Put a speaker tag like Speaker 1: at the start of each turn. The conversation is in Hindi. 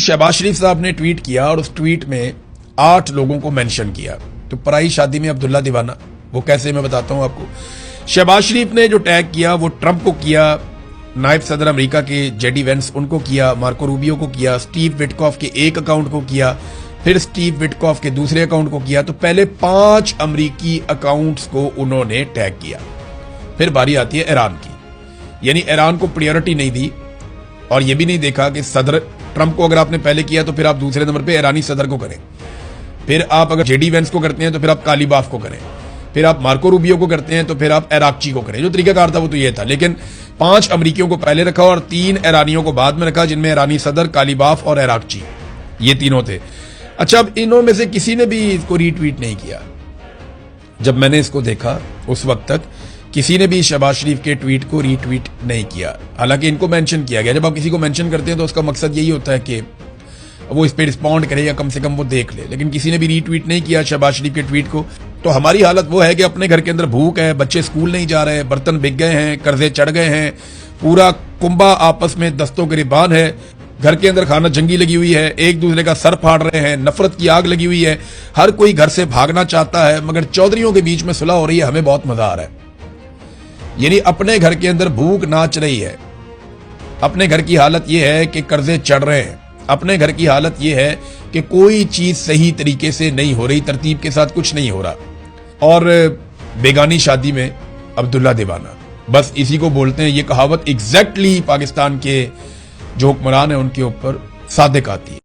Speaker 1: शहबाज शरीफ साहब ने ट्वीट किया और उस ट्वीट में 8 लोगों को मेंशन किया। तो पराई शादी में अब्दुल्ला दीवाना, वो कैसे मैं बताता हूं आपको। शहबाज शरीफ ने जो टैग किया वो ट्रंप को किया, नायब सदर अमेरिका के जेडी वेंस उनको किया, मार्को रूबियो को किया, स्टीव विटकॉफ के एक अकाउंट को किया, फिर स्टीव विटकॉफ के दूसरे अकाउंट को किया। तो पहले 5 अमेरिकी अकाउंट्स को उन्होंने टैग किया। फिर बारी आती है ईरान की, यानी ईरान को प्रायोरिटी नहीं दी और यह भी नहीं देखा कि सदर ट्रंप को अगर आपने पहले किया तो फिर आप दूसरे नंबर पे ईरानी सदर को करें, फिर आप अगर जेडी वेंस को करते हैं तो फिर आप कालीबाफ को करें, फिर आप मार्को रूबियो को करते हैं तो फिर आप इराकची को करें। जो तरीकाकार था वो तो ये था, लेकिन 5 अमरीकियों को पहले रखा और 3 ईरानियों को बाद में रखा, जिनमें ईरानी सदर, कालीबाफ और इराकची, ये तीनों थे। अच्छा, अब इनों में से किसी ने भी इसको रीट्वीट नहीं किया। जब मैंने इसको देखा उस वक्त तक किसी ने भी शहबाज शरीफ के ट्वीट को रीट्वीट नहीं किया, हालांकि इनको मेंशन किया गया। जब आप किसी को मेंशन करते हैं तो उसका मकसद यही होता है कि वो इस पे रिस्पॉन्ड करे या कम से कम वो देख ले, लेकिन किसी ने भी रीट्वीट नहीं किया शहबाज शरीफ के ट्वीट को। तो हमारी हालत वो है कि अपने घर के अंदर भूख है, बच्चे स्कूल नहीं जा रहे, बर्तन बिक गए हैं, कर्जे चढ़ गए हैं, पूरा कुंबा आपस में दस्तों गिरबान है, घर के अंदर खाना जंगी लगी हुई है, एक दूसरे का सर फाड़ रहे हैं, नफरत की आग लगी हुई है, हर कोई घर से भागना चाहता है, मगर चौधरियों के बीच में सुलह हो रही है, हमें बहुत मजा आ रहा है। यानी अपने घर के अंदर भूख नाच रही है, अपने घर की हालत यह है कि कर्जे चढ़ रहे हैं, अपने घर की हालत यह है कि कोई चीज सही तरीके से नहीं हो रही, तरतीब के साथ कुछ नहीं हो रहा। और बेगानी शादी में अब्दुल्ला दीवाना, बस इसी को बोलते हैं। ये कहावत एग्जैक्टली पाकिस्तान के जो हुक्मरान है उनके ऊपर सादिक आती है।